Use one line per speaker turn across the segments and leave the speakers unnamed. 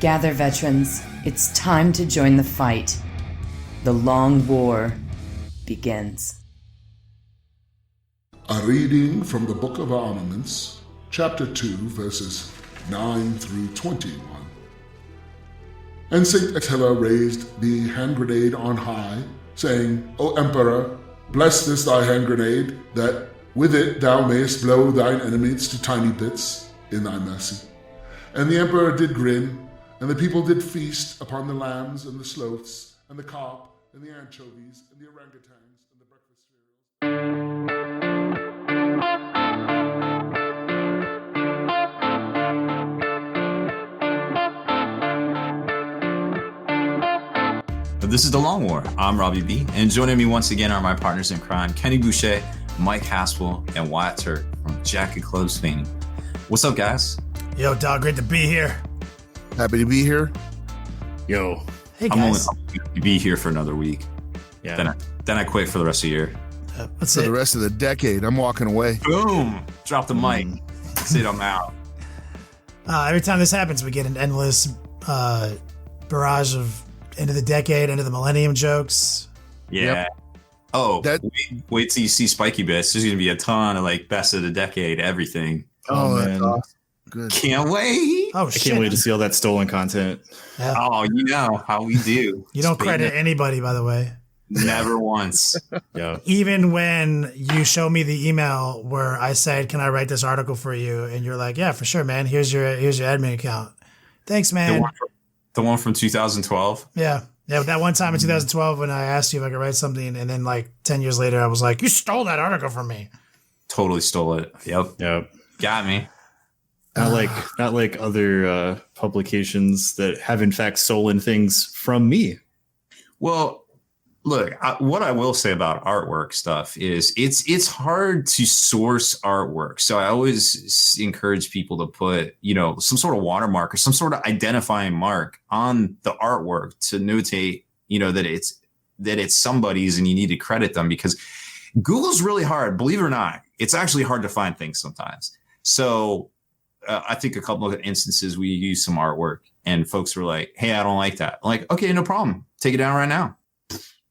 Gather, veterans. It's time to join the fight. The long war begins.
A reading from the Book of Armaments, Chapter 2, verses 9 through 21. And St. Attila raised the hand grenade on high, saying, O Emperor, bless this thy hand grenade, that with it thou mayest blow thine enemies to tiny bits in thy mercy. And the Emperor did grin, and the people did feast upon the lambs and the sloths, and the carp, and the anchovies, and the orangutans, and the breakfast
cereals. This is The Long War. I'm Robbie B, and joining me once again are my partners in crime, Kenny Boucher, Mike Haspil, and Wyatt Turk from Jack and Cloves fame. What's up, guys?
Yo, dog, great to be here.
Happy to be here.
Yo,
hey
I'm
guys.
only going to be here for another week. Yeah. Then I quit for the rest of the year.
For the rest of the decade, I'm walking away.
Boom! Drop the mic. Sit I'm out.
Every time this happens, we get an endless barrage of end of the decade, end of the millennium jokes.
Yeah.
Yep.
Oh, wait till you see Spiky Bits. There's going to be a ton of like best of the decade, everything.
Oh,
man.
that's awesome. Good.
Can't wait.
Oh,
I
shit.
can't wait to see all that stolen content.
Yeah.
Oh, you know how we do.
You don't credit anybody, by the way.
Never once.
Yeah.
Even when you show me the email where I said, "Can I write this article for you?" and you're like, "Yeah, for sure, man. Here's your admin account." Thanks, man.
The one from 2012.
Yeah. That one time in 2012 when I asked you if I could write something, and then like 10 years later, I was like, "You stole that article from me."
Totally stole it. Yep. Got me.
Not like other publications that have in fact stolen things from me.
Well, look, what I will say about artwork stuff is it's hard to source artwork. So I always encourage people to put, some sort of watermark or some sort of identifying mark on the artwork to notate, that it's somebody's and you need to credit them, because Google's really hard. Believe it or not, it's actually hard to find things sometimes. So I think a couple of instances we used some artwork and folks were like, "Hey, I don't like that." I'm like, "Okay, no problem. Take it down right now."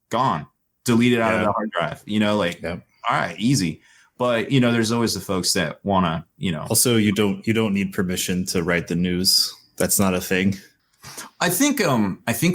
Gone. Delete it out of the hard drive. All right, easy. But there's always the folks that want to,
Also, you don't need permission to write the news. That's not a thing.
I think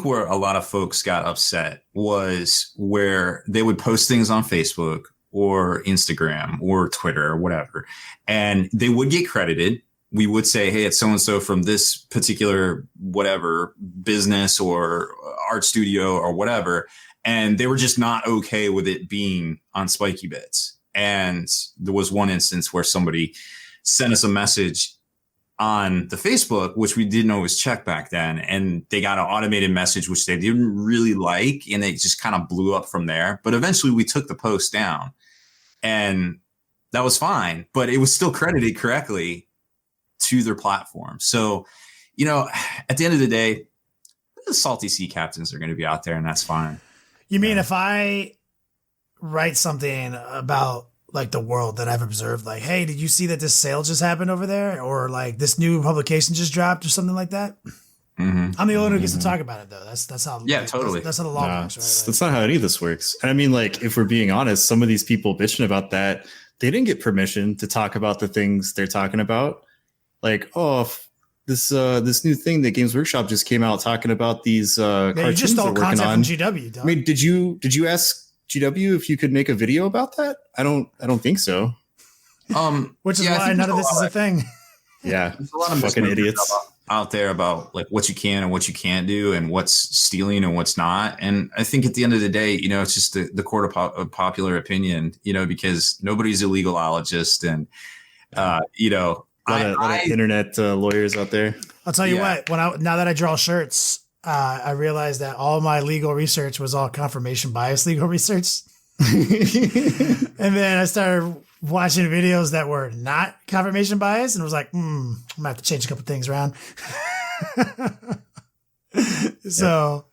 where a lot of folks got upset was where they would post things on Facebook or Instagram or Twitter or whatever, and they would get credited. We would say, "Hey, it's so-and-so from this particular whatever business or art studio or whatever." And they were just not okay with it being on Spiky Bits. And there was one instance where somebody sent us a message on the Facebook, which we didn't always check back then. And they got an automated message, which they didn't really like. And it just kind of blew up from there. But eventually we took the post down and that was fine, but it was still credited correctly to their platform. So, at the end of the day, the salty sea captains are going to be out there, and that's fine.
You mean if I write something about like the world that I've observed, like, "Hey, did you see that this sale just happened over there?" Or like this new publication just dropped or something like that? Mm-hmm. I'm the only one who gets to talk about it though. That's how.
Yeah, totally.
That's how the law works, right?
That's not how any of this works. And I mean, like, if we're being honest, some of these people bitching about that, they didn't get permission to talk about the things they're talking about. Like, this new thing that Games Workshop just came out talking about these cartoons
you just stole
they're working
content
on.
from GW, dog.
I mean, did you ask GW if you could make a video about that? I don't think so.
Which is why none of this is a thing.
Yeah,
there's a lot of
fucking idiots
out there about like what you can and what you can't do and what's stealing and what's not. And I think at the end of the day, it's just the court of popular opinion, because nobody's a legalologist and
a lot of internet lawyers out there.
I'll tell you what. Now that I draw shirts, I realized that all my legal research was all confirmation bias legal research, and then I started watching videos that were not confirmation bias, and was like, I'm gonna have to change a couple things around. So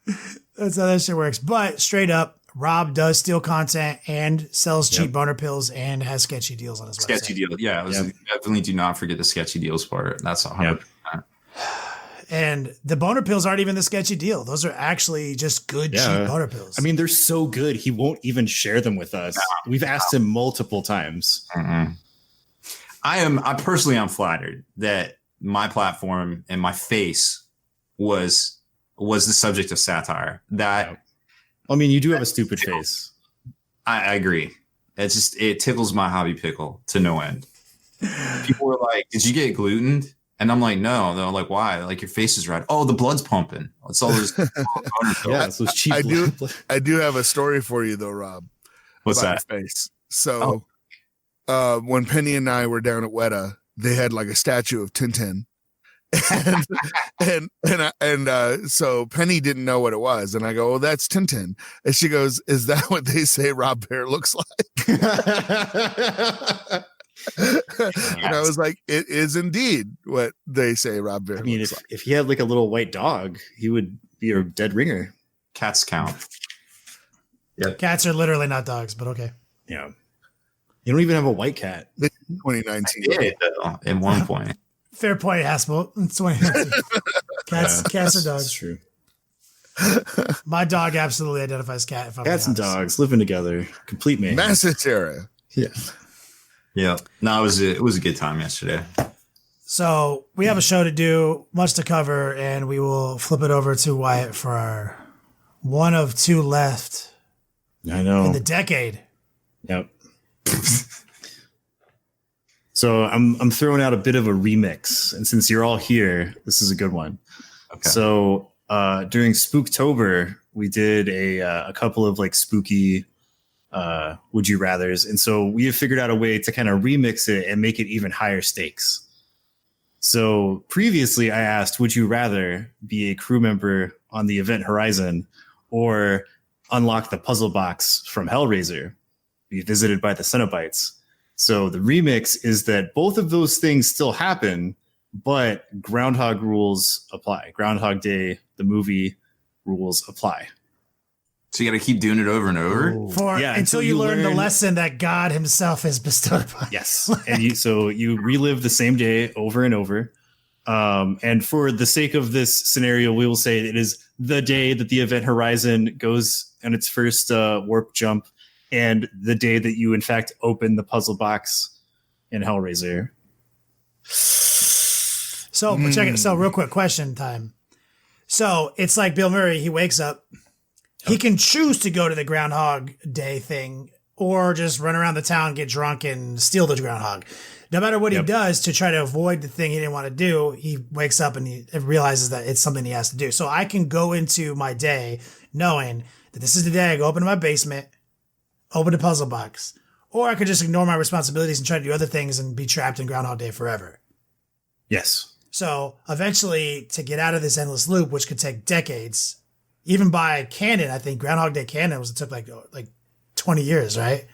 that's how that shit works. But straight up, Rob does steal content and sells cheap boner pills and has sketchy deals on his website.
Sketchy deals. Yeah. Definitely do not forget the sketchy deals part. That's 100%.
And the boner pills aren't even the sketchy deal. Those are actually just good, cheap boner pills.
I mean, they're so good. He won't even share them with us. We've asked him multiple times.
Mm-mm. I personally am flattered that my platform and my face was the subject of satire. That,
I mean, you do have a stupid face.
I agree. It tickles my hobby pickle to no end. People were like, "Did you get glutened?" And I'm like, "No." They're like, "Why?" Like, your face is red. Oh, the blood's pumping. It's all those.
It's those cheap.
I do have a story for you though, Rob.
What's
about
that?
your face. So, when Penny and I were down at Weta, they had like a statue of Tintin. and so Penny didn't know what it was, and I go, "Oh, that's Tintin," and she goes, "Is that what they say Rob Baer looks like?" And I was like, "It is indeed what they say Rob Baer."
I mean,
looks like.
if he had like a little white dog, he would be a dead ringer.
Cats count.
Yep. Cats are literally not dogs, but okay.
Yeah, you don't even have a white cat.
2019.
Yeah, at one point.
Fair point, Haspil. It's 2019. Cats are dogs.
That's true.
My dog absolutely identifies cat. If I'm
Cats and dogs living together, complete man.
Mass hysteria.
Yeah.
Yeah. No, it was a good time yesterday.
So we have a show to do, much to cover, and we will flip it over to Wyatt for our one of two left.
I know.
In the decade.
Yep. So I'm throwing out a bit of a remix, and since you're all here, this is a good one. Okay. So during Spooktober, we did a couple of like spooky would you rathers, and so we have figured out a way to kind of remix it and make it even higher stakes. So previously, I asked, would you rather be a crew member on the Event Horizon or unlock the puzzle box from Hellraiser, be visited by the Cenobites? So the remix is that both of those things still happen, but Groundhog rules apply. Groundhog Day, the movie rules apply.
So you got to keep doing it over and over?
Until you learn the lesson that God himself has bestowed upon you.
Yes. And you relive the same day over and over. And for the sake of this scenario, we will say it is the day that the Event Horizon goes on its first warp jump, and the day that you, in fact, open the puzzle box in Hellraiser.
So, check it. So, real quick, question time. So, it's like Bill Murray. He wakes up. He can choose to go to the Groundhog Day thing or just run around the town, get drunk, and steal the groundhog. No matter what he does to try to avoid the thing he didn't want to do, he wakes up and he realizes that it's something he has to do. So, I can go into my day knowing that this is the day I go up into my basement, open the puzzle box, or I could just ignore my responsibilities and try to do other things and be trapped in Groundhog Day forever.
Yes.
So eventually, to get out of this endless loop, which could take decades, even by canon, I think Groundhog Day canon took like 20 years, right?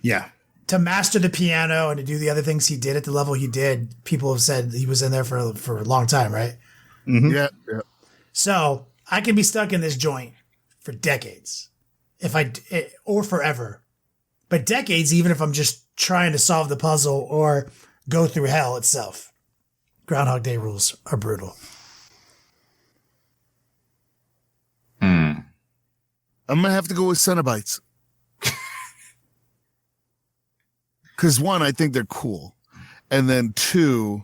Yeah.
To master the piano and to do the other things he did at the level he did, people have said he was in there for a long time, right?
Mm-hmm. Yeah.
So I can be stuck in this joint for decades, or forever. But decades, even if I'm just trying to solve the puzzle or go through hell itself. Groundhog Day rules are brutal.
I'm going to have to go with Cenobites. Because one, I think they're cool. And then two,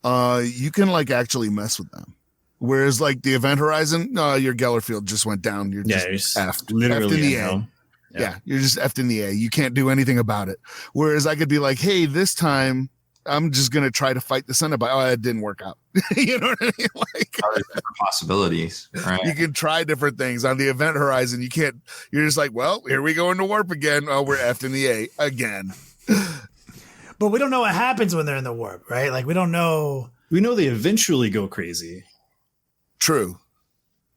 you can like actually mess with them. Whereas like the Event Horizon, your Geller field just went down. You're just effed.
Literally
effed in the A. Yeah, you're just effed in the A. You can't do anything about it. Whereas I could be like, hey, this time I'm just going to try to fight the Cenobite. Oh, it didn't work out. You know what I mean? Like
different possibilibilities, right?
You can try different things. On the Event Horizon, you can't. You're just like, well, here we go into warp again. Oh, we're effed in the A again.
But we don't know what happens when they're in the warp, right? Like we don't know.
We know they eventually go crazy.
True.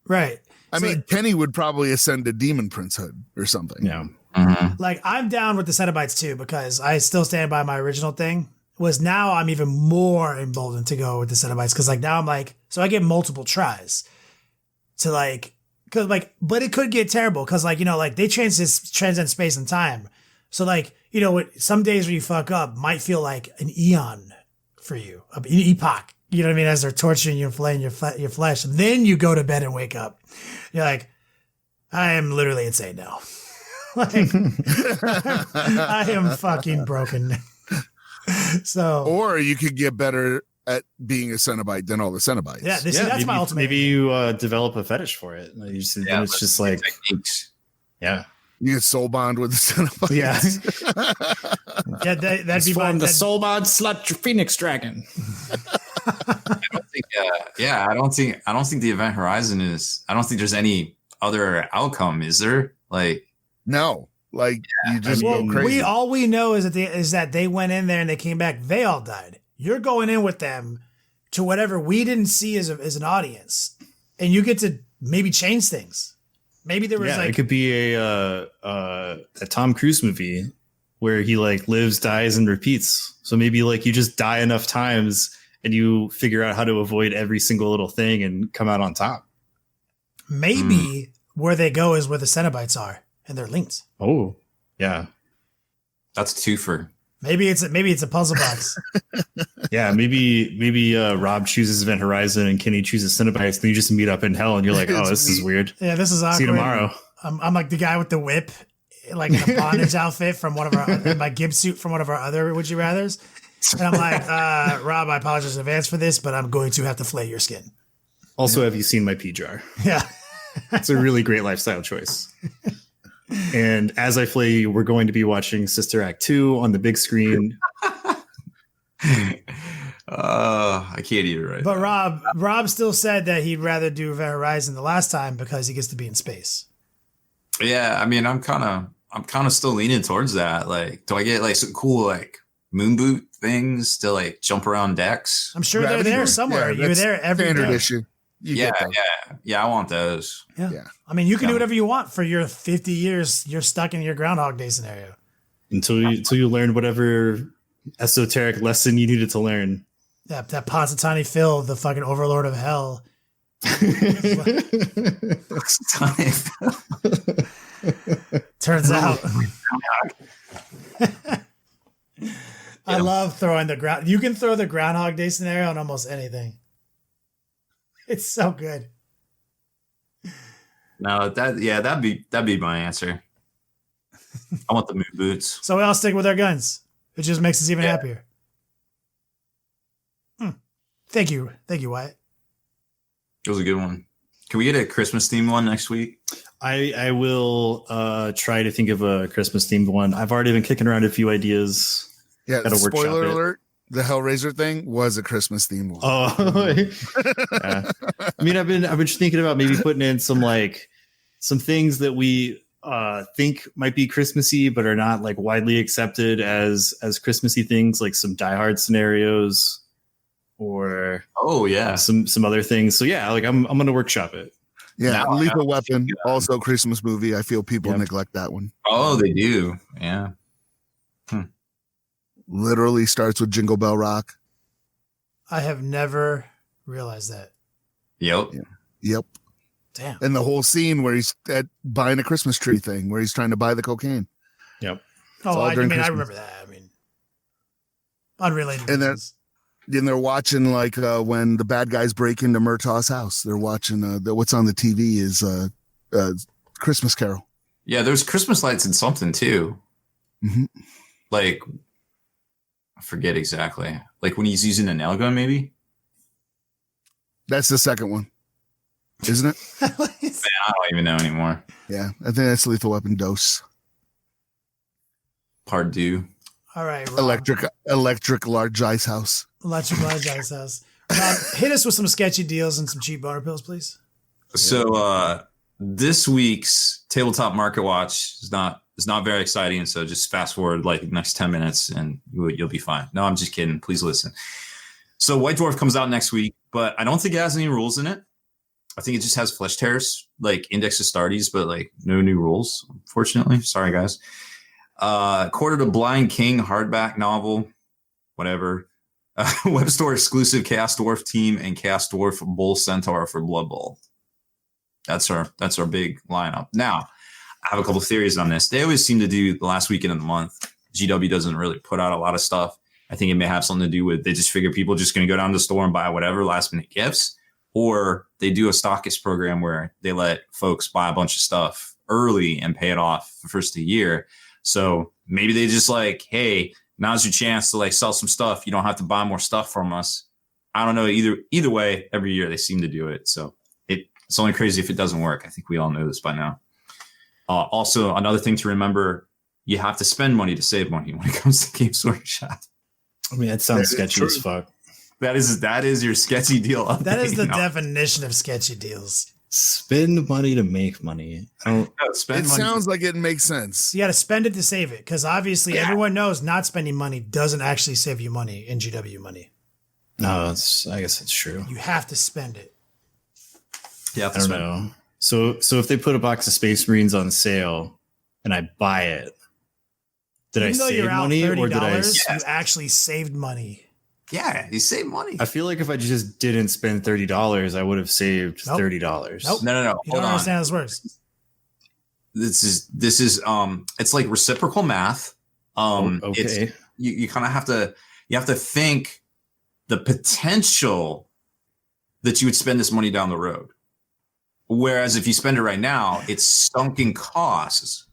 Right.
I mean, Penny would probably ascend to Demon Princehood or something.
Yeah.
Mm-hmm.
Like I'm down with the Cenobites too, because I still stand by my original thing. Was now I'm even more emboldened to go with the Cenobites because like now I'm like, so I get multiple tries to but it could get terrible because like, you know, like they transcend space and time. So like, you know, some days where you fuck up might feel like an eon for you, an epoch you know what I mean, as they're torturing you and flaying your flesh. And then you go to bed and wake up. You're like, I am literally insane now. Like, I am fucking broken. So,
or you could get better at being a Cenobite than all the Cenobites.
Yeah, that's my ultimate.
Maybe you develop a fetish for it. Like then it's just like techniques. Yeah.
You get soul bond with the Cenobites.
Yeah.
That'd be fun.
The soul bond slut Phoenix Dragon.
I don't think the Event Horizon is. I don't think there's any other outcome. Is there? Like,
no. Like you just go crazy.
All we know is that they went in there and they came back. They all died. You're going in with them to whatever we didn't see as an audience, and you get to maybe change things. Maybe there was
it could be a Tom Cruise movie where he like lives, dies, and repeats. So maybe like you just die enough times and you figure out how to avoid every single little thing and come out on top.
Maybe where they go is where the Cenobites are, and they're linked.
Oh, yeah,
that's a twofer.
Maybe it's a puzzle box.
Yeah, maybe Rob chooses Event Horizon and Kenny chooses Cenobites, and you just meet up in hell, and you're like, oh, this is weird.
Yeah, this is awkward.
See you tomorrow.
I'm like the guy with the whip, like in a bondage outfit from one of our my gimp suit from one of our other Would You Rathers, and I'm like, Rob, I apologize in advance for this, but I'm going to have to flay your skin.
Also, have you seen my pee jar?
Yeah,
it's a really great lifestyle choice. And as I flay you, we're going to be watching Sister Act 2 on the big screen.
I can't even write.
But Rob still said that he'd rather do Event Horizon the last time because he gets to be in space.
Yeah, I mean, I'm kind of still leaning towards that. Like, do I get like some cool like moon boot things to like jump around decks?
I'm sure they're there somewhere.
Yeah,
you're there every
standard
day.
issue.
Yeah. I want those.
Yeah. I mean, you can do whatever you want for your 50 years. You're stuck in your Groundhog Day scenario
until you learn whatever esoteric lesson you needed to learn.
Yeah, that Punxsutawney Phil, the fucking overlord of hell. Turns out. I love throwing the ground. You can throw the Groundhog Day scenario on almost anything. It's so good.
No, that'd be my answer. I want the moon boots.
So we all stick with our guns. It just makes us even happier. Thank you, Wyatt.
It was a good one. Can we get a Christmas themed one next week?
I will try to think of a Christmas themed one. I've already been kicking around a few ideas.
Yeah, spoiler alert. The Hellraiser thing was a Christmas themed one.
Oh, yeah. I mean, I've been thinking about maybe putting in some things that we think might be Christmassy, but are not like widely accepted as Christmassy things, like some Die Hard scenarios, or some other things. So yeah, like I'm gonna workshop it.
Yeah, Lethal Weapon, also Christmas movie. I feel people neglect that one.
Oh, they do. Yeah.
Literally starts with Jingle Bell Rock.
I have never realized that.
Yep.
Yeah. Yep.
Damn.
And the whole scene where he's buying a Christmas tree thing, where he's trying to buy the cocaine.
Yep.
Oh, I remember that. I mean, unrelated.
And then they're watching like when the bad guys break into Murtaugh's house. They're watching what's on the TV is Christmas Carol.
Yeah, there's Christmas lights and something too.
Mm-hmm.
Like, I forget exactly. Like when he's using a nail gun, maybe?
That's the second one, isn't it?
Man, I don't even know anymore.
Yeah, I think that's Lethal Weapon Dose.
Part due.
All right, Rob.
Electric Large Ice House.
Electric Large Ice House. Rob, hit us with some sketchy deals and some cheap boner pills, please.
So this week's Tabletop Market Watch is not very exciting, so just fast forward like the next 10 minutes and you'll be fine. No, I'm just kidding. Please listen. So White Dwarf comes out next week, but I don't think it has any rules in it. I think it just has flesh tears, like Index Astartes, but like no new rules, unfortunately. Sorry, guys. Court of the Blind King hardback novel, whatever. Web store exclusive Chaos Dwarf team and Chaos Dwarf Bull Centaur for Blood Bowl. That's our big lineup. Now, I have a couple of theories on this. They always seem to do the last weekend of the month. GW doesn't really put out a lot of stuff. I think it may have something to do with they just figure people are just going to go down to the store and buy whatever last minute gifts, or they do a stockist program where they let folks buy a bunch of stuff early and pay it off the first of the year. So maybe they just like, hey, now's your chance to like sell some stuff. You don't have to buy more stuff from us. I don't know. Either way, every year they seem to do it. So it's only crazy if it doesn't work. I think we all know this by now. Also, another thing to remember, you have to spend money to save money when it comes to Games Workshop.
I mean, that sounds sketchy as fuck.
That is your sketchy deal update.
That is the definition of sketchy deals.
Spend money to make money.
Sounds like it makes sense.
You got to spend it to save it, because obviously everyone knows not spending money doesn't actually save you money in GW money.
No, I guess it's true.
You have to spend it.
Yeah,
I don't know. So if they put a box of Space Marines on sale and I buy it, did I save money or did I?
You actually saved money.
Yeah, you save money.
I feel like if I just didn't spend $30, I would have saved $30.
Nope.
No.
You don't understand how this works.
This is it's like reciprocal math.
Okay.
You kind of have to think the potential that you would spend this money down the road. Whereas if you spend it right now, it's sunken costs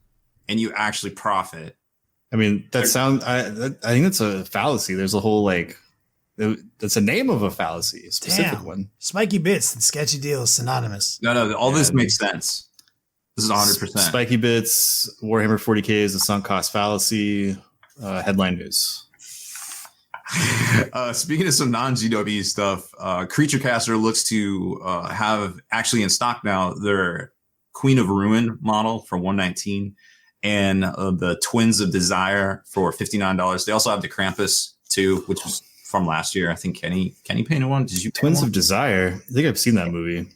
and you actually profit.
I mean, I think that's a fallacy. There's a whole that's a name of a fallacy, a specific one.
Spiky bits and sketchy deals synonymous.
No, all this makes sense. This is 100%.
Spiky bits, Warhammer 40K is a sunk cost fallacy. Headline news.
Speaking of some non-GW stuff, Creature Caster looks to have actually in stock now their Queen of Ruin model for $119 and the Twins of Desire for $59. They also have the Krampus too, which was from last year. I think Kenny painted one. Did you paint
Twins
one?
of Desire? I think I've seen that movie.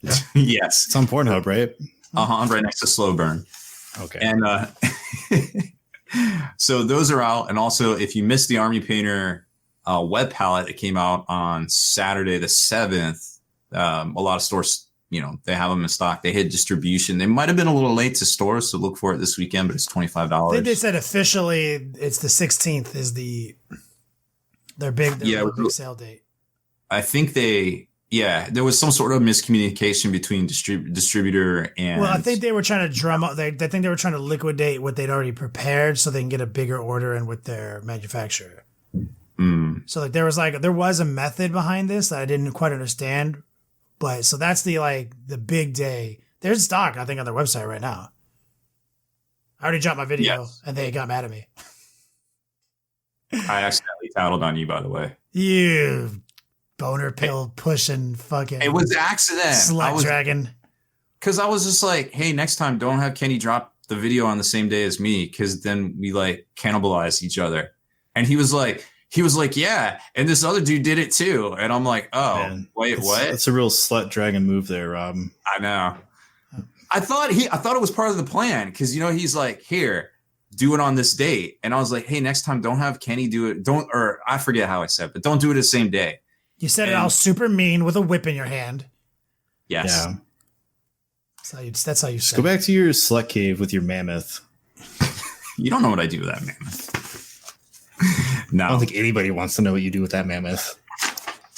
Yeah.
Yes.
It's on Pornhub, right?
Right next to Slow Burn.
Okay.
And so those are out. And also, if you missed the Army Painter web palette, it came out on Saturday the 7th. A lot of stores, they have them in stock. They hit distribution. They might have been a little late to stores, so look for it this weekend, but it's $25.
I think they said officially it's the 16th is their big sale date.
I think there was some sort of miscommunication between distributor and.
Well, I think they were trying to drum up. I think they were trying to liquidate what they'd already prepared so they can get a bigger order in with their manufacturer. So there was a method behind this that I didn't quite understand, but so that's the big day. There's stock, I think, on their website right now. I already dropped my video and they got mad at me.
I accidentally tattled on you, by the way.
You boner pill pushing fucking.
It was accident.
Slut dragon.
Because I was just like, hey, next time don't have Kenny drop the video on the same day as me, because then we cannibalize each other. And he was like, yeah, and this other dude did it too. And I'm like, oh, man, wait, what?
That's a real slut dragon move there, Rob.
I know. I thought it was part of the plan, because he's like, here, do it on this date. And I was like, hey, next time don't have Kenny do it. Or I forget how I said, but don't do it the same day.
You said it all super mean with a whip in your hand.
Yes.
Yeah.
That's how you
Just go back to your slut cave with your mammoth.
You don't know what I do with that mammoth. No.
I don't think anybody wants to know what you do with that mammoth.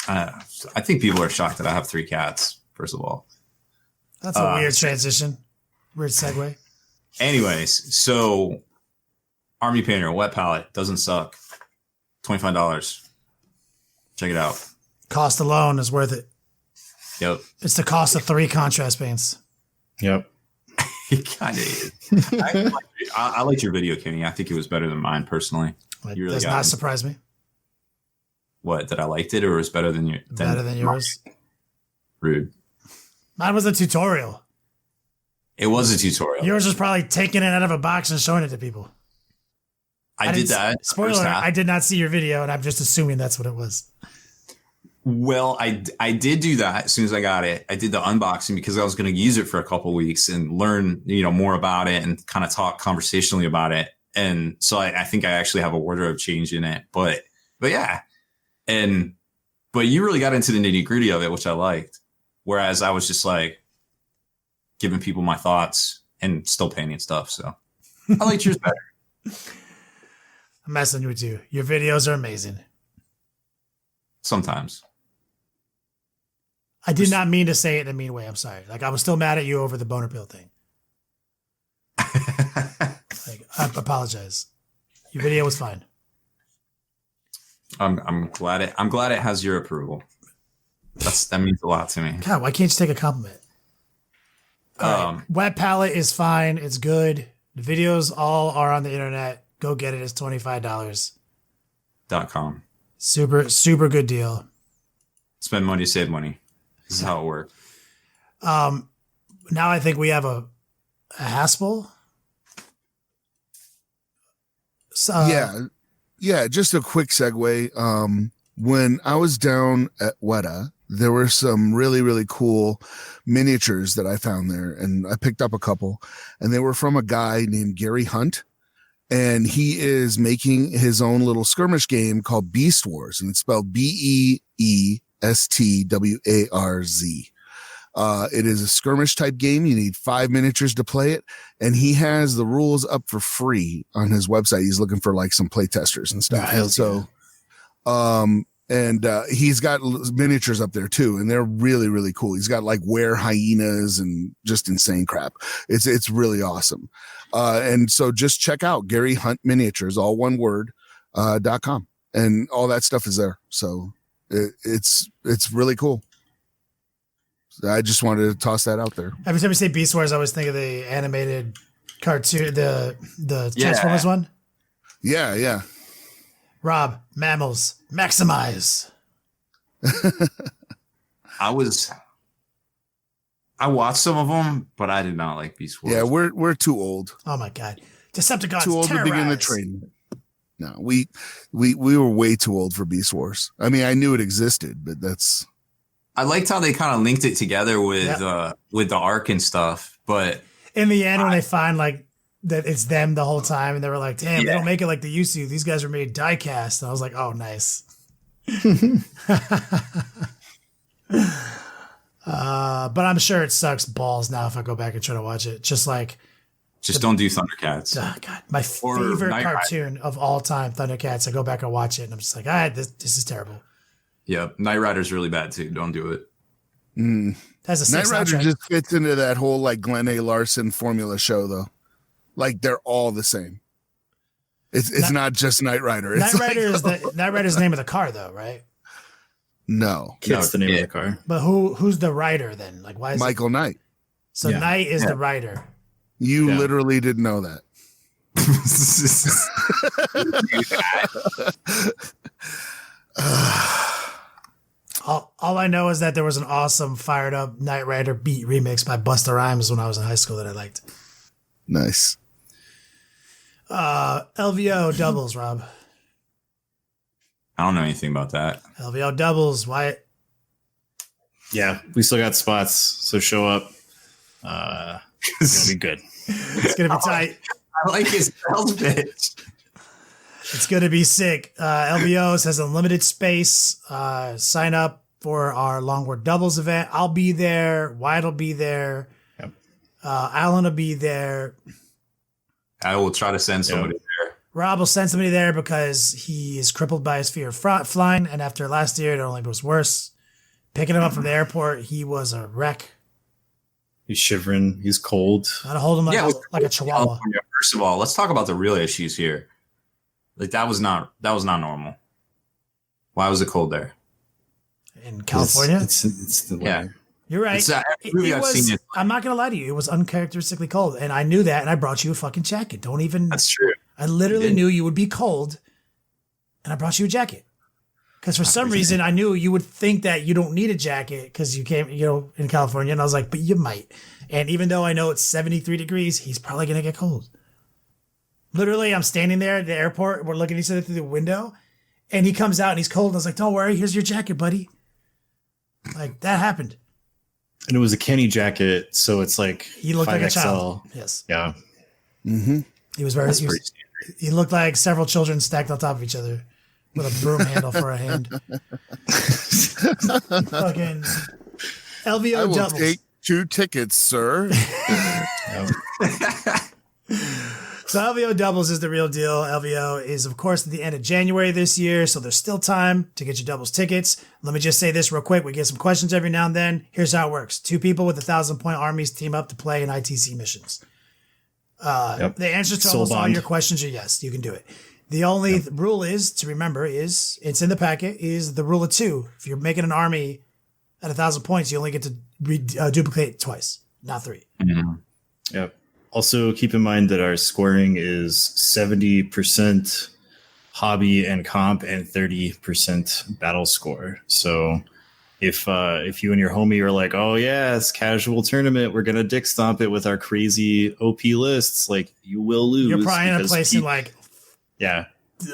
I think people are shocked that I have 3 cats, first of all.
That's a weird transition. Weird segue.
Anyways, so Army Painter, wet palette, doesn't suck. $25. Check it out.
Cost alone is worth it.
Yep.
It's the cost of 3 contrast paints.
Yep.
It kind of is. I liked your video, Kenny. I think it was better than mine, personally.
It does not surprise me.
What, that I liked it, or it was better than yours?
Better than yours.
Rude.
Mine was a tutorial.
It was a tutorial.
Yours was probably taking it out of a box and showing it to people.
I did that.
Spoiler, I did not see your video, and I'm just assuming that's what it was.
Well, I did do that as soon as I got it. I did the unboxing because I was going to use it for a couple of weeks and learn, more about it and kind of talk conversationally about it. And so I think I actually have a wardrobe change in it, but yeah. But you really got into the nitty gritty of it, which I liked. Whereas I was just giving people my thoughts and still painting stuff. So I liked yours better.
I'm messing with you. Your videos are amazing.
Sometimes.
I did not mean to say it in a mean way. I'm sorry. Like, I was still mad at you over the boner pill thing. Like, I apologize. Your video was fine.
I'm glad it has your approval. That means a lot to me.
God, why can't you take a compliment? All right. Wet Palette is fine. It's good. The videos all are on the internet. Go get it. It's $25.
.com.
Super good deal.
Spend money, save money. This is how it works.
Now I think we have a Haspil. So,
yeah. Just a quick segue. When I was down at Weta, there were some really, really cool miniatures that I found there, and I picked up a couple, and they were from a guy named Gary Hunt, and he is making his own little skirmish game called Beast Wars, and it's spelled BEESTWARZ. It is a skirmish type game. You need 5 miniatures to play it, and he has the rules up for free on his website. He's looking for like some play testers and stuff. He's got miniatures up there too, and they're really, really cool. He's got like were hyenas and just insane crap. It's really awesome. And so just check out Gary Hunt Miniatures, all one word, .com, and all that stuff is there. So it's really cool. I just wanted to toss that out there.
Every time you say Beast Wars, I always think of the animated cartoon, the Transformers one.
Yeah.
Rob, mammals, maximize.
I watched some of them, but I did not like Beast Wars.
Yeah, we're too old.
Oh my God, Decepticons
Too old to begin the training. No, we were way too old for Beast Wars. I mean, I knew it existed, but that's.
I liked how they kind of linked it together with the arc and stuff, but
in the end, when they find like that it's them the whole time, and they were like, "Damn, they don't make it like they used to. These guys were made die cast." And I was like, "Oh, nice." But I'm sure it sucks balls now if I go back and try to watch it. Just
don't do Thundercats.
Oh God, my favorite cartoon of all time, Thundercats. I go back and watch it, and I'm just like, this is terrible.
Yeah, Knight Rider's really bad too. Don't do it.
That's a
Knight Rider just fits into that whole like Glenn A. Larson formula show though. Like they're all the same. It's not just Knight Rider.
Knight Rider is Knight Rider's the name of the car though, right?
No.
Kit's the name of the car.
But who's the rider then? Like why is
Michael Knight.
So Knight is the rider.
You literally didn't know that.
All I know is that there was an awesome fired up Knight Rider beat remix by Busta Rhymes when I was in high school that I liked.
Nice.
LVO doubles, Rob.
I don't know anything about that.
LVO doubles, Wyatt.
Yeah, we still got spots, so show up. It's gonna be good.
It's gonna be tight.
I like his sales pitch.
It's going to be sick. LVOs has unlimited space. Sign up for our Longboard Doubles event. I'll be there. Wyatt will be there.
Yep.
Alan will be there.
I will try to send somebody there.
Rob will send somebody there because he is crippled by his fear of flying. And after last year, it only was worse. Picking him up from the airport, he was a wreck.
He's shivering. He's cold.
I had to hold him like a chihuahua.
California. First of all, let's talk about the real issues here. Like that was not normal. Why was it cold there?
In California?
It's the weather.
Yeah.
You're right. I'm not going to lie to you. It was uncharacteristically cold. And I knew that. And I brought you a fucking jacket.
That's true.
I literally knew you would be cold. And I brought you a jacket. Because for some reason, I knew you would think that you don't need a jacket because you came, in California. And I was like, but you might. And even though I know it's 73 degrees, he's probably going to get cold. Literally, I'm standing there at the airport. We're looking at each other through the window. And he comes out and he's cold. And I was like, don't worry. Here's your jacket, buddy. Like, that happened.
And it was a Kenny jacket. So it's like
he looked like a
5XL.
child. Yes.
Yeah.
Mm-hmm.
He was he looked like several children stacked on top of each other with a broom handle for a hand. Fucking LVO
I will
doubles.
take 2 tickets, sir.
So LVO doubles is the real deal. LVO is, of course, at the end of January this year, so there's still time to get your doubles tickets. Let me just say this real quick. We get some questions every now and then. Here's how it works. 2 people with 1,000-point armies team up to play in ITC missions. The answers to almost all your questions are yes, you can do it. The only rule is to remember is, it's in the packet, is the rule of 2. If you're making an army at 1,000 points, you only get to duplicate it twice, not 3.
Mm-hmm. Yep. Also, keep in mind that our scoring is 70% hobby and comp and 30% battle score. So if you and your homie are like, oh yeah, it's casual tournament, we're gonna dick stomp it with our crazy OP lists, like you will lose.
You're probably in a place in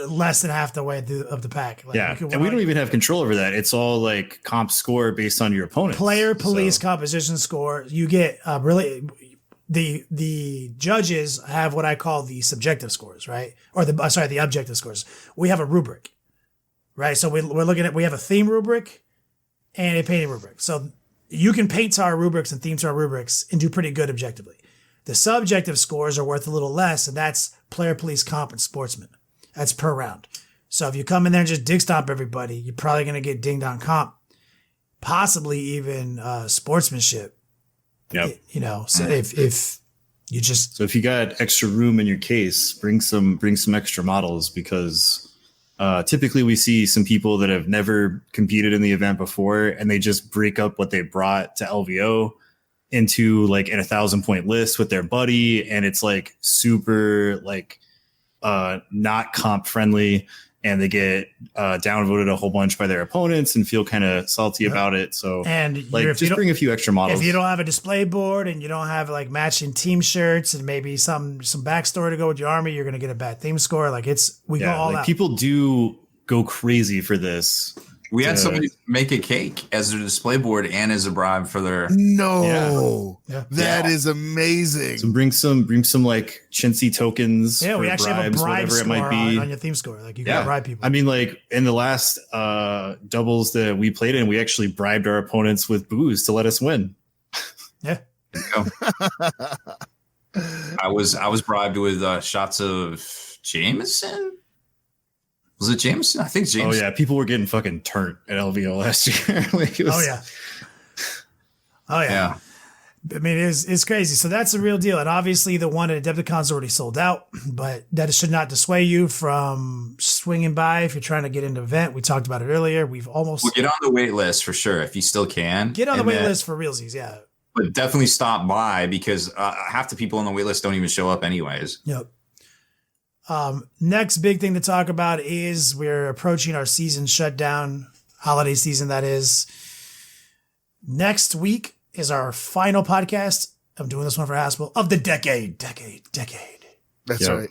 less than half the way of the pack. Like,
and we don't even have control over that. It's all like comp score based on your opponent.
Player police composition score. You get the judges have what I call the subjective scores, right? Or the objective scores. We have a rubric, right? So we're looking at, we have a theme rubric and a painting rubric. So you can paint to our rubrics and theme to our rubrics and do pretty good objectively. The subjective scores are worth a little less, and that's player, police, comp, and sportsman. That's per round. So if you come in there and just dig stomp everybody, you're probably going to get dinged on comp, possibly even sportsmanship.
Yep.
So if you just,
so if you got extra room in your case, bring some extra models, because typically we see some people that have never competed in the event before, and they just break up what they brought to LVO into like an 1,000-point list with their buddy, and it's like super like not comp friendly, and they get downvoted a whole bunch by their opponents and feel kind of salty about it. So,
and
like, just bring a few extra models.
If you don't have a display board and you don't have like matching team shirts and maybe some backstory to go with your army, you're going to get a bad theme score. Like we go all out.
People do go crazy for this.
We had somebody make a cake as their display board and as a bribe for their.
That is amazing.
So bring some like chintzy tokens.
Yeah, we actually
bribes,
have a bribe
score
it might be on your theme score. Like you got to bribe people.
I mean, like in the last doubles that we played in, we actually bribed our opponents with booze to let us win.
Yeah.
I was bribed with shots of Jameson. Was it Jameson? I think Jameson.
Oh yeah, people were getting fucking turnt at LVO last year.
Oh yeah. I mean, it's crazy. So that's the real deal. And obviously the one at Adepticon's already sold out, but that should not dissuade you from swinging by if you're trying to get into the event. We talked about it earlier. We'll
get on the wait list for sure if you still can.
Get on the wait list for realsies, yeah.
But definitely stop by, because half the people on the wait list don't even show up anyways.
Yep. Next big thing to talk about is we're approaching our season shutdown, holiday season, that is. Next week is our final podcast. I'm doing this one for Haspil of the decade.
That's right.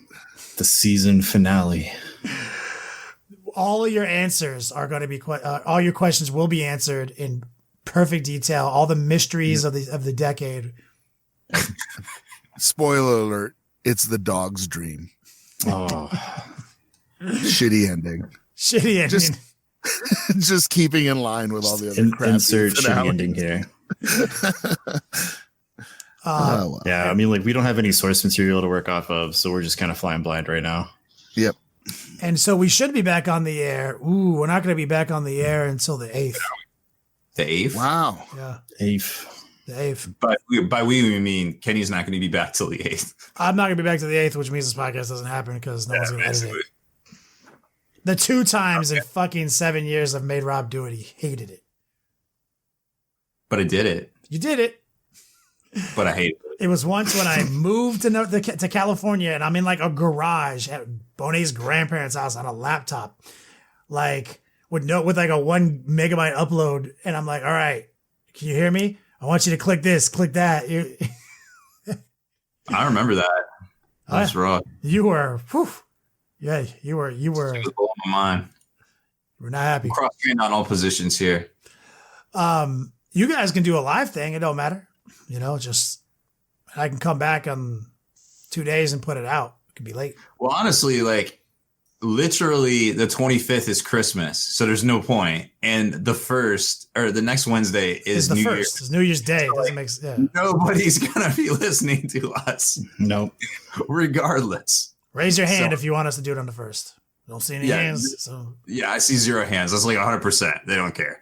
The season finale.
All of your answers are going to be, all your questions will be answered in perfect detail. All the mysteries of the decade.
Spoiler alert. It's the dog's dream.
Oh,
shitty ending. Just keeping in line with all the other crap.
Insert shitty ending here. Yeah, I mean, like, we don't have any source material to work off of, so we're just kind of flying blind right now.
Yep.
And so we should be back on the air. We're not going to be back on the air until the 8th.
The 8th?
Wow.
Yeah.
8th.
The 8th.
By we mean Kenny's not going to be back till the 8th.
I'm not going to be back to the 8th, which means this podcast doesn't happen because no one's going to edit it. The 2 times in fucking 7 years I've made Rob do it, he hated it.
But I did it.
You did it.
But I hated it.
It was once when I moved to California, and I'm in like a garage at Bonet's grandparents' house on a laptop, like with like a 1 megabyte upload, and I'm like, all right, can you hear me? I want you to click this, click that.
I remember that. That's rough.
You were, you were.
It was blowing my mind.
We're not happy.
Cross-trained on all positions here.
You guys can do a live thing. It don't matter. Just I can come back on 2 days and put it out. It could be late.
Well, honestly, like literally the 25th is Christmas, so there's no point. And the next Wednesday is
the
New
first.
Year's.
It's New Year's Day. It doesn't make sense. Yeah.
Nobody's gonna be listening to us.
No.
Regardless.
Raise your hand if you want us to do it on the first. Don't see any hands. So.
Yeah, I see 0 hands. That's like 100%. They don't care.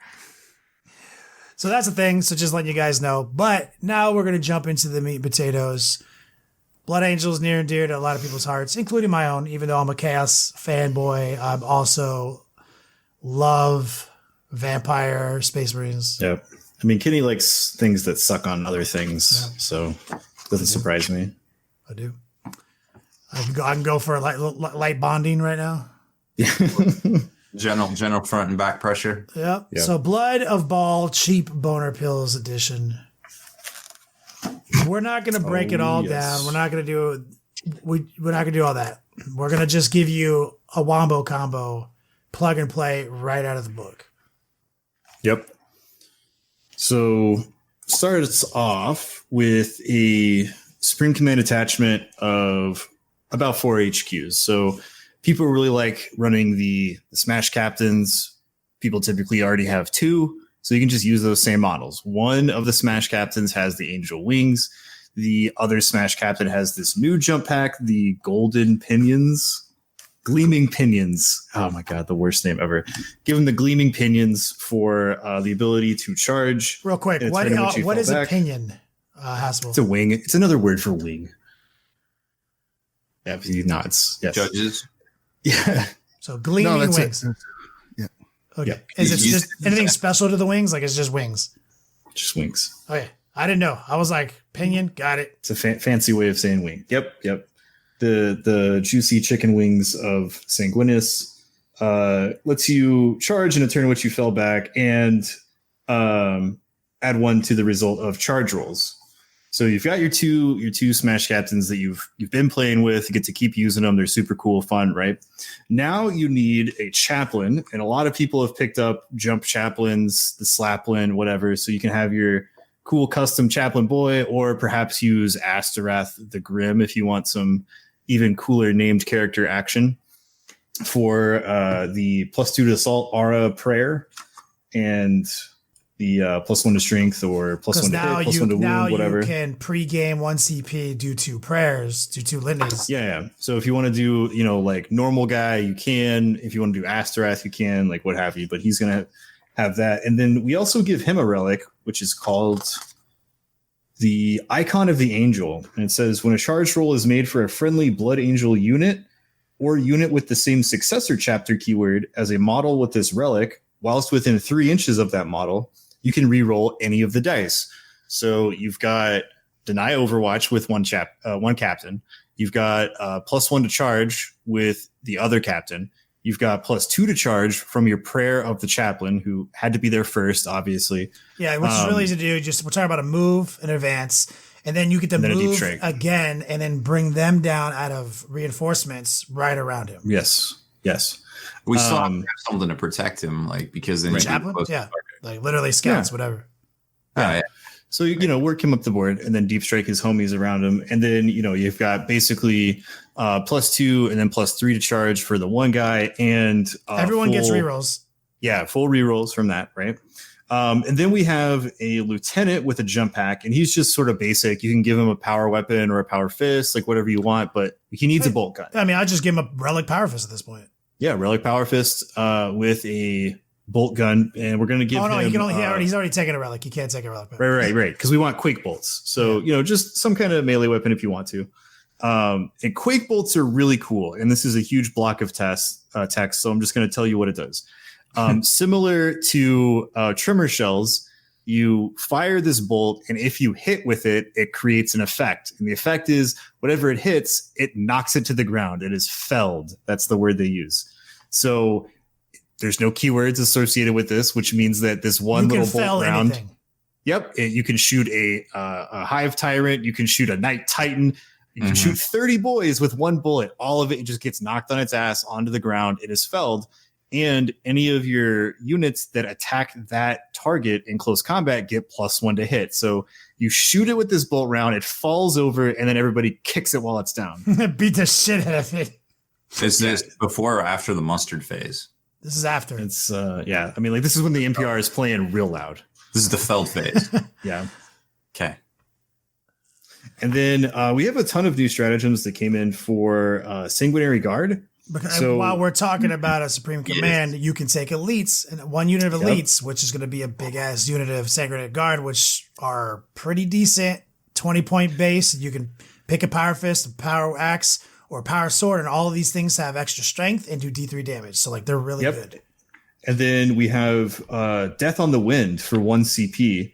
So that's the thing. So just letting you guys know. But now we're going to jump into the meat and potatoes. Blood Angel is near and dear to a lot of people's hearts, including my own. Even though I'm a Chaos fanboy, I'm also love Vampire, Space Marines.
Yep. I mean, Kenny likes things that suck on other things, so it doesn't surprise me.
I do. I can go for a light bonding right now.
General front and back pressure.
Yep. So Blood of Baal cheap boner pills edition. We're not going to break it all down. We're not going to do we're not going to do all that. We're going to just give you a wombo combo, plug and play right out of the book.
Yep. So starts off with a Supreme Command attachment of about 4 HQs. So people really like running the Smash Captains. People typically already have 2, so you can just use those same models. One of the Smash Captains has the Angel Wings. The other Smash Captain has this new jump pack, the Golden Pinions. Gleaming Pinions. Oh my God, the worst name ever. Give them the Gleaming Pinions for the ability to charge.
Real quick, what is a pinion, Haspil?
It's a wing. It's another word for wing. Yeah, he nods. Yes.
Judges.
Yeah.
So gleaming wings.
Yeah.
Okay.
Yeah.
Is it just anything special to the wings? Like it's just wings?
Just wings.
Okay. I didn't know. I was like, pinion, got it.
It's a fancy way of saying wing. Yep. The juicy chicken wings of Sanguinus lets you charge in a turn in which you fell back and add 1 to the result of charge rolls. So you've got your two Smash Captains that you've been playing with. You get to keep using them. They're super cool, fun, right? Now you need a chaplain, and a lot of people have picked up jump chaplains, the Slaplin, whatever. So you can have your cool custom chaplain boy, or perhaps use Asterath the Grim if you want some even cooler named character action for the +2 to assault aura prayer and the +1 to strength or +1 to hit, +1 to wound, whatever.
You can pre-game 1 CP, do 2 prayers, do 2 litanies.
Yeah. So if you want to do, like normal guy, you can. If you want to do Asterath, you can, like what have you. But he's going to have that. And then we also give him a relic, which is called the Icon of the Angel. And it says, when a charge roll is made for a friendly Blood Angel unit or unit with the same successor chapter keyword as a model with this relic, whilst within 3 inches of that model, you can re-roll any of the dice. So you've got Deny Overwatch with one captain. You've got +1 to charge with the other captain. You've got +2 to charge from your prayer of the chaplain, who had to be there first, obviously.
Yeah, which is really easy to do. We're talking about a move in advance, and then you get to move again and then bring them down out of reinforcements right around him.
Yes.
We still have something to protect him, like, because then
chaplain, like literally scouts, whatever.
Yeah.
So, work him up the board and then deep strike his homies around him. And then, you've got basically +2 and then +3 to charge for the one guy. And
everyone gets rerolls.
Yeah, full rerolls from that, right? And then we have a lieutenant with a jump pack, and he's just sort of basic. You can give him a power weapon or a power fist, like whatever you want, but he needs a bolt gun.
I mean, I'll just give him a relic power fist at this point.
Yeah, relic power fist with a bolt gun, and we're going to give him...
he can only, he's already taken a relic. He can't take a relic.
Right, because we want quake bolts. So, just some kind of melee weapon if you want to. And quake bolts are really cool, and this is a huge block of text, so I'm just going to tell you what it does. Similar to Tremor Shells, you fire this bolt, and if you hit with it, it creates an effect. And the effect is whatever it hits, it knocks it to the ground. It is felled. That's the word they use. So there's no keywords associated with this, which means that this one little bolt round. Anything. Yep. You can shoot a Hive Tyrant. You can shoot a Night Titan. You can shoot 30 boys with one bullet. All of it just gets knocked on its ass onto the ground. It is felled. And any of your units that attack that target in close combat get +1 to hit. So you shoot it with this bolt round, it falls over, and then everybody kicks it while it's down.
Beat the shit out of it.
Is this before or after the mustard phase?
This is after.
It's I mean, like this is when the NPR is playing real loud.
This is the Feld phase.
Yeah.
Okay.
And then we have a ton of new stratagems that came in for Sanguinary Guard.
Because
So-
while we're talking about a Supreme Command, you can take elites, and one unit of elites, which is going to be a big ass unit of Sanguinary Guard, which are pretty decent, 20-point base. You can pick a Power Fist, a Power Axe, or a Power Sword, and all of these things have extra strength and do D3 damage. So like they're really good.
And then we have Death on the Wind for 1 CP.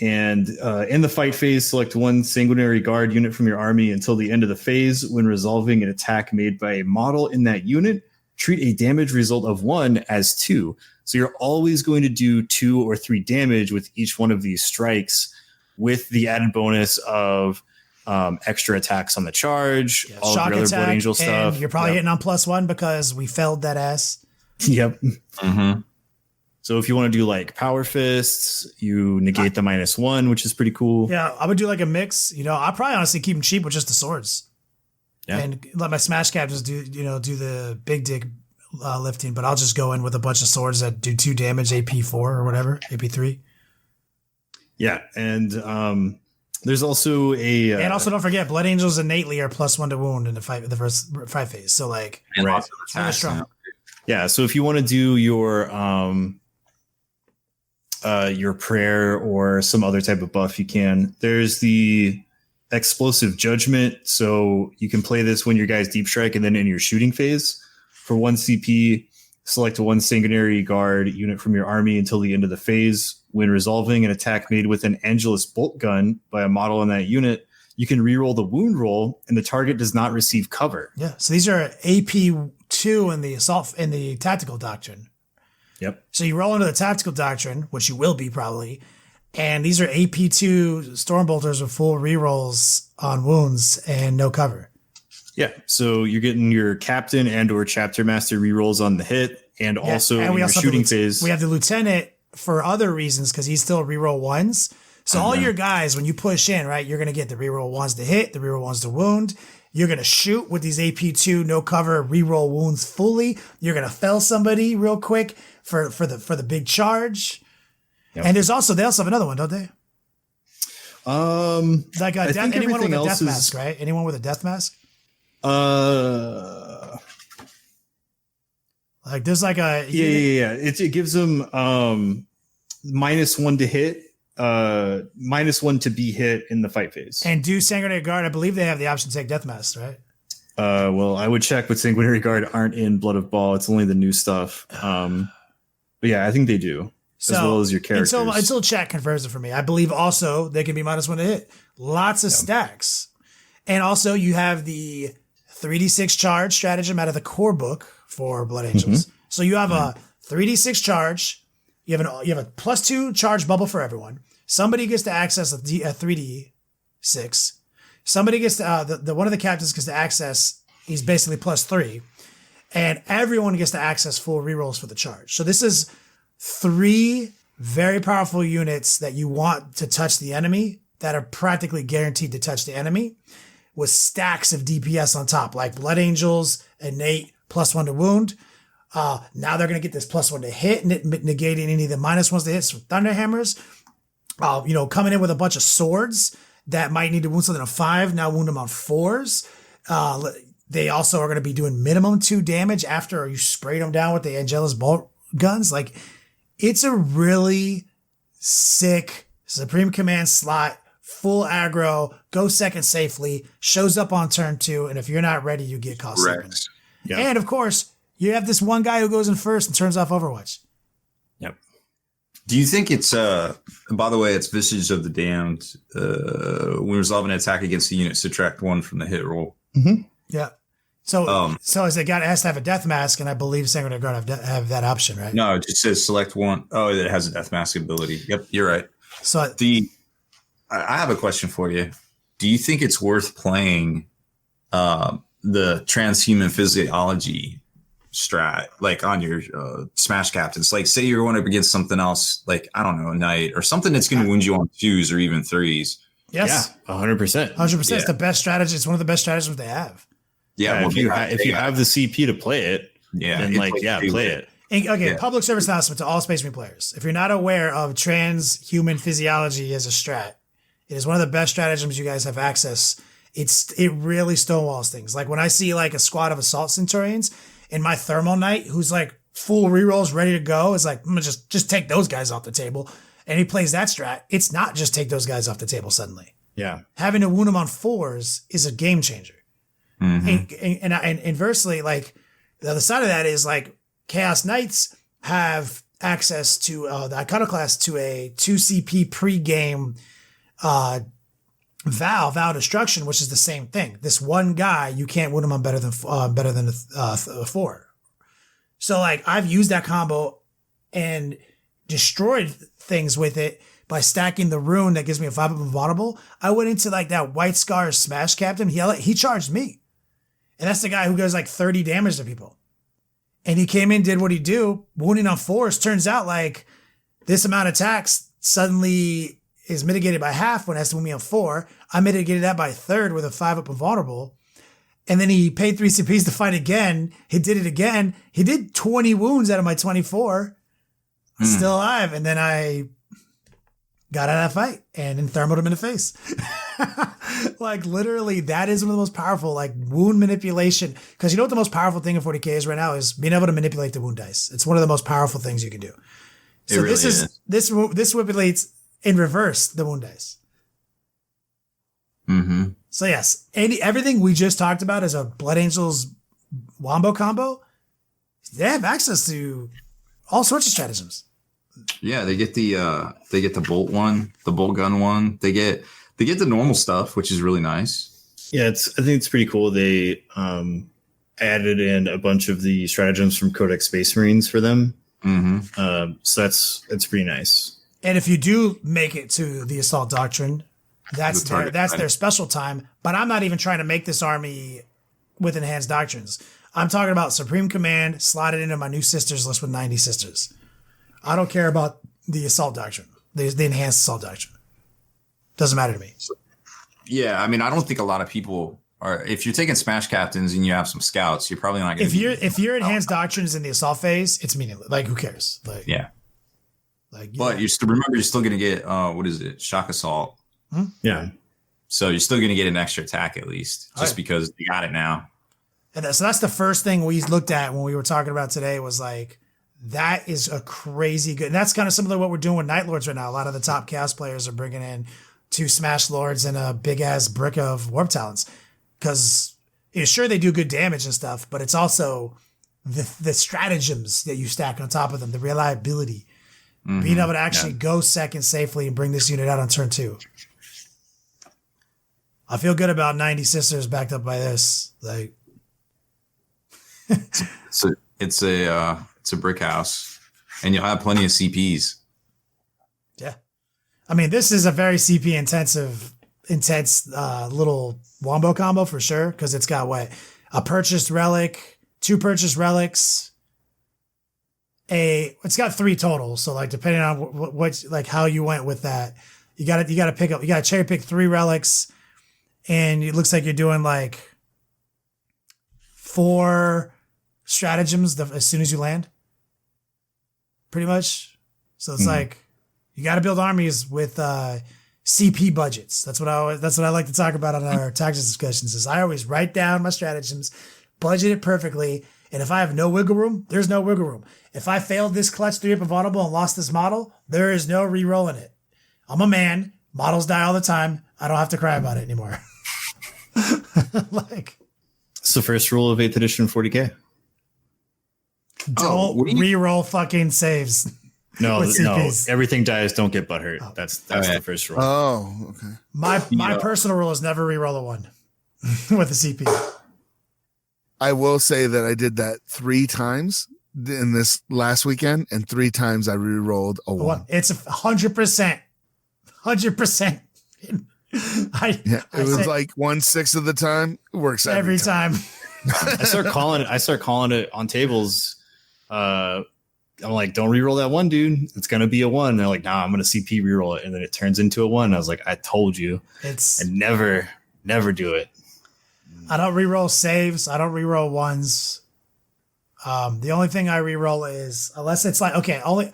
And in the fight phase, select 1 Sanguinary Guard unit from your army until the end of the phase. When resolving an attack made by a model in that unit, treat a damage result of 1 as 2. So you're always going to do 2 or 3 damage with each one of these strikes, with the added bonus of extra attacks on the charge, all
Shock
of your other
attack,
Blood Angel
and
stuff.
you're probably hitting on +1 because we felled that ass.
Yep.
Mm-hmm.
So if you want to do like Power Fists, you negate the -1, which is pretty cool.
Yeah, I would do like a mix. I'll probably honestly keep them cheap with just the swords.
Yeah.
And let my Smash Captains do the big dick lifting, but I'll just go in with a bunch of swords that do 2 damage, AP4 or whatever, AP3.
Yeah, and there's also a
And also don't forget, Blood Angels innately are +1 to wound in the first fight phase. So like,
And
Right.
lots of
really
attacks.
strong.
now.
yeah. So if you want to do your prayer or some other type of buff, you can. There's the Explosive Judgment, so you can play this when your guys deep strike, and then in your shooting phase for 1 CP, select 1 Sanguinary Guard unit from your army until the end of the phase. When resolving an attack made with an Angelus bolt gun by a model in that unit, you can reroll the wound roll, and the target does not receive cover.
Yeah. So these are AP2 in the tactical doctrine.
Yep.
So you roll into the tactical doctrine, which you will be probably, and these are AP2 Stormbolters with full rerolls on wounds and no cover.
Yeah, so you're getting your captain and or chapter master rerolls on the hit, and also
and
in
we
your
also have
shooting
the,
phase.
We have the lieutenant for other reasons because he's still reroll 1s. So all your guys, when you push in, right, you're going to get the reroll 1s to hit, the reroll 1s to wound. You're going to shoot with these AP2 no cover reroll wounds fully. You're going to fell somebody real quick for the big charge.
Yep.
And they also have another one, don't they? Like
I think
anyone with
everything
a
else
death
is-
mask, right? Anyone with a death mask? Like there's like a
Yeah. It gives them -1 to hit, -1 to be hit in the fight phase.
And do Sanguinary Guard, I believe they have the option to take death masks, right?
Well, I would check, but Sanguinary Guard aren't in Blood of Baal. It's only the new stuff. But yeah, I think they do, as well as your characters.
Until chat confirms it for me. I believe also they can be -1 to hit. Lots of stacks. And also you have the 3d6 charge stratagem out of the core book for Blood Angels. So you have a 3d6 charge. You have a +2 charge bubble for everyone. Somebody gets to access a 3d6. Somebody gets to, one of the captains gets to access. He's basically +3, and everyone gets to access full rerolls for the charge. So this is 3 very powerful units that you want to touch the enemy that are practically guaranteed to touch the enemy, with stacks of DPS on top, like Blood Angels, innate +1 to wound. Now they're going to get this +1 to hit, negating any of the -1s to hits from Thunderhammers. Coming in with a bunch of swords that might need to wound something on 5, now wound them on 4s. They also are going to be doing minimum 2 damage after you sprayed them down with the Angelus bolt guns. Like, it's a really sick Supreme Command slot, full aggro, go second safely, shows up on turn 2, and if you're not ready, you get caught sleeping.
Yeah.
And of course, you have this one guy who goes in first and turns off Overwatch.
Yep.
Do you think it's by the way, it's Visage of the Damned. When resolving an attack against the unit, subtract 1 from the hit roll.
Yeah. So as it has to have a death mask, and I believe Sanguinary Guard have that option, right?
No, it just says select 1. Oh, it has a death mask ability. Yep, you're right.
So
I have a question for you. Do you think it's worth playing the transhuman physiology strat, like on your Smash Captains? Like, say you're going up against something else, like, I don't know, a knight or something that's going to wound you on 2s or even 3s.
yes,
Yeah, 100%.
100%.
Yeah.
It's the best strategy. It's one of the best stratagems they have.
Yeah,
if you have the CP to play it, then play it.
Okay, public service announcement to all Space Marine players. If you're not aware of transhuman physiology as a strat, it is one of the best stratagems you guys have access. It really stonewalls things. Like when I see like a squad of assault centurions and my thermal knight who's like full rerolls ready to go is like, I'm gonna just take those guys off the table. And he plays that strat. It's not just take those guys off the table suddenly.
Yeah.
Having to wound them on 4s is a game changer. Mm-hmm. And inversely, like the other side of that is like Chaos Knights have access to the Iconoclast to a 2 CP pre-game Vow Destruction, which is the same thing. This one guy, you can't wound him on better than a 4. So like I've used that combo and destroyed things with it by stacking the rune that gives me a 5 up invulnerable. I went into like that White Scar Smash Captain. He charged me. And that's the guy who does like 30 damage to people. And he came in, did what he do, wounding on 4s. Turns out like this amount of attacks suddenly is mitigated by half when it has to wound me on 4. I mitigated that by a third with a 5 up invulnerable. And then he paid 3 CPs to fight again. He did it again. He did 20 wounds out of my 24. Still alive. And then I got out of that fight and then thermaled him in the face. Like literally that is one of the most powerful like wound manipulation. Cause you know what the most powerful thing in 40k is right now is being able to manipulate the wound dice. It's one of the most powerful things you can do. So really this manipulates in reverse the wound dice.
Mm-hmm.
So yes, everything we just talked about as a Blood Angels wombo combo, they have access to all sorts of stratagems.
Yeah, they get the bolt one, the bolt gun one. They get the normal stuff, which is really nice.
Yeah, I think it's pretty cool. They added in a bunch of the stratagems from Codex Space Marines for them.
Mm-hmm.
So that's pretty nice.
And if you do make it to the Assault Doctrine, that's their special time. But I'm not even trying to make this army with enhanced doctrines. I'm talking about Supreme Command slotted into my new sisters list with 90 sisters. I don't care about the Assault Doctrine, the enhanced Assault Doctrine. Doesn't matter to me.
Yeah, I mean, I don't think a lot of people are. If you're taking Smash Captains and you have some scouts, you're probably not going to.
If your enhanced doctrines in the assault phase, it's meaningless. Like, who cares? Like,
yeah.
Like,
but you still remember, you're still going to get what is it? Shock Assault.
Yeah.
So you're still going to get an extra attack at least, just because you got it now.
And that's the first thing we looked at when we were talking about today was like, that is a crazy good. And that's kind of similar to what we're doing with Night Lords right now. A lot of the top Chaos players are bringing in 2 Smash Lords and a big ass brick of Warp Talents. Because sure, they do good damage and stuff, but it's also the stratagems that you stack on top of them, the reliability, being able to actually go second safely and bring this unit out on turn 2. I feel good about 90 sisters backed up by this. Like,
so it's a brick house, and you'll have plenty of CPs.
Yeah, I mean, this is a very CP intense little wombo combo for sure, because it's got a purchased relic, 2 purchased relics, it's got 3 total. So like depending on what like how you went with that, you got to cherry pick 3 relics, and it looks like you're doing like 4 stratagems as soon as you land, pretty much. So it's like you got to build armies with CP budgets. That's what I like to talk about on our tactics discussions. Is I always write down my stratagems, budget it perfectly, and if I have no wiggle room, there's no wiggle room. If I failed this clutch 3 up invulnerable and lost this model, there is no re-rolling it. I'm a man. Models die all the time. I don't have to cry about it anymore. Like,
it's the first rule of 8th edition 40k.
Don't re-roll fucking saves.
No. Everything dies. Don't get butthurt. Oh. That's the first rule.
Oh, okay.
My personal rule is never re-roll a 1 with a CP.
I will say that I did that 3 times in this last weekend, and 3 times I re-rolled a 1.
It's 100%. 100%.
It was like 1/6 of the time. It works every time.
I start calling it on tables. I'm like, don't reroll that 1, dude. It's gonna be a 1. And they're like, nah, I'm gonna CP reroll it, and then it turns into a 1. I was like, I told you. I never do it.
I don't reroll saves. I don't reroll ones. The only thing I reroll is, unless it's like, okay, only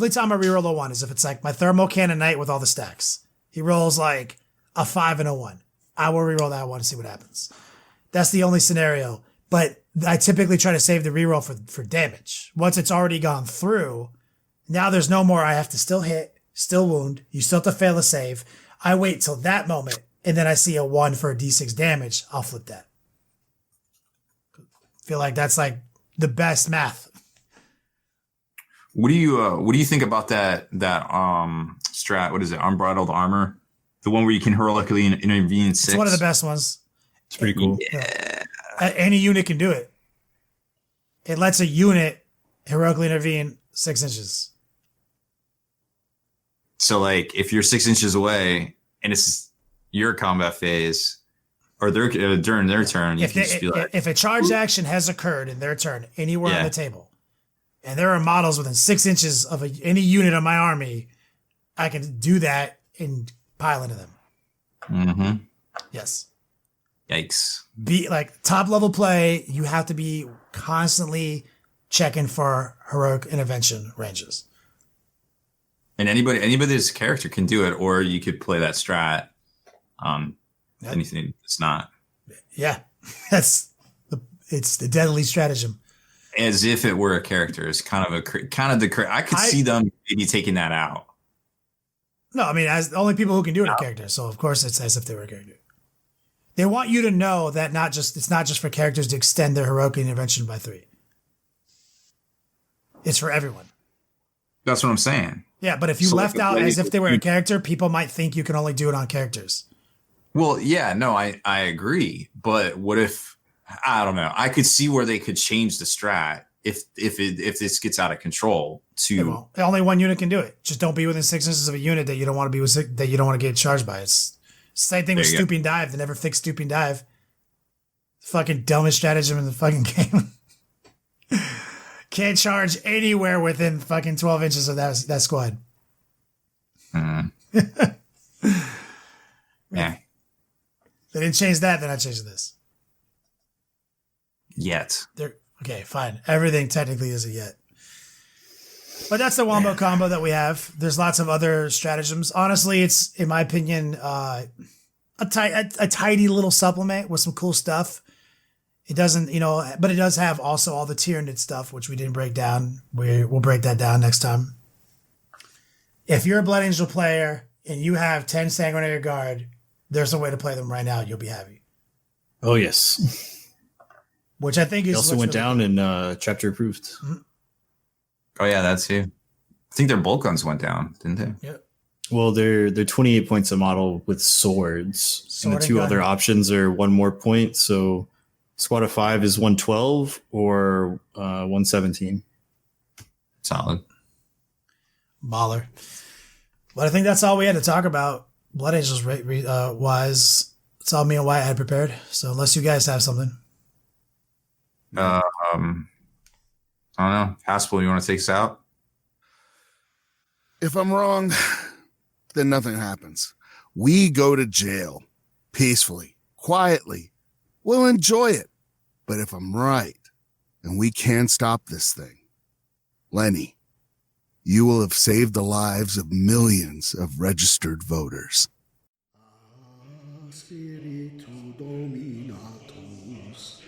time I reroll a 1 is if it's like my Thermal Cannon Knight with all the stacks. He rolls like a 5 and a 1. I will reroll that 1 and see what happens. That's the only scenario. But I typically try to save the reroll for damage. Once it's already gone through, now there's no more. I have to still hit, still wound. You still have to fail a save. I wait till that moment, and then I see a 1 for a d6 damage. I'll flip that. Feel like that's like the best math.
What do you think about that strat? What is it? Unbridled Armor, the one where you can heroically intervene 6.
It's one of the best ones.
It's pretty cool.
Yeah.
Any unit can do it. It lets a unit heroically intervene 6 inches.
So, like, if you're 6 inches away and it's your combat phase, or during their turn, you can just be like,
if a charge action has occurred in their turn anywhere on the table, and there are models within 6 inches of any unit of my army, I can do that and pile into them.
Mm-hmm.
Yes.
Yikes.
Be like top level play, you have to be constantly checking for heroic intervention ranges.
And anybody's character can do it, or you could play that strat on anything that's not.
Yeah, it's the deadly stratagem.
As if it were a character. It's kind of I could see them maybe taking that out.
No, I mean, as the only people who can do it are characters. So of course it's as if they were a character. They want you to know that it's not just for characters to extend their heroic intervention by 3. It's for everyone.
That's what I'm saying.
Yeah, but if you left out as if they were a character, people might think you can only do it on characters.
Well, yeah, no, I agree. But what if, I don't know, I could see where they could change the strat if this gets out of control to.
Only one unit can do it. Just don't be within 6 inches of a unit that you don't want to be with, that you don't want to get charged by. It's same thing with Stooping Dive. They never fixed Stooping Dive. Fucking dumbest stratagem in the fucking game. Can't charge anywhere within fucking 12 inches of that squad.
Yeah.
They didn't change that, then I changed this.
Yet.
Okay, fine. Everything technically is a yet. But that's the wombo combo that we have. There's lots of other stratagems. Honestly, it's, in my opinion, a tidy little supplement with some cool stuff. It doesn't, but it does have also all the Tyranid stuff, which we didn't break down. We'll break that down next time. If you're a Blood Angel player and you have 10 Sanguinary Guard, there's a way to play them right now. You'll be happy.
Oh, yes.
Which I think is...
It also went down in chapter approved. Mm-hmm.
Oh, yeah, that's too. I think their bolt guns went down, didn't they?
Yep.
Well, they're 28 points a model with swords. And the 2 other options are 1 more point. So squad of 5 is 112 or 117.
Solid.
Baller. But I think that's all we had to talk about Blood Angels wise. It's all me and Wyatt had prepared. So unless you guys have something.
I don't know. Haspil, you want to take us out?
If I'm wrong, then nothing happens. We go to jail peacefully, quietly. We'll enjoy it. But if I'm right, and we can stop this thing, Lenny, you will have saved the lives of millions of registered voters. Spiritu Dominatus,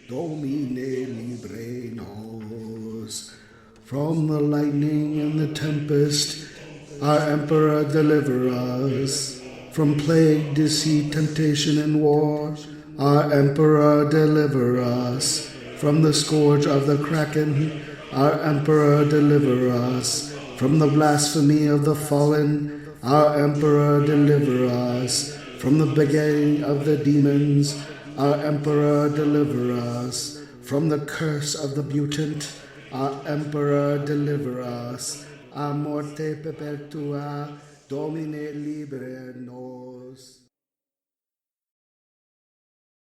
Domine libre nos. From the lightning and the tempest, our Emperor deliver us. From plague, deceit, temptation, and war, our Emperor deliver us. From the scourge of the Kraken, our Emperor deliver us. From the blasphemy of the fallen, our Emperor deliver us. From the begetting of the demons, our Emperor deliver us. From the curse of the mutant, our Emperor deliver us. A morte perpetua, Domine libre nos.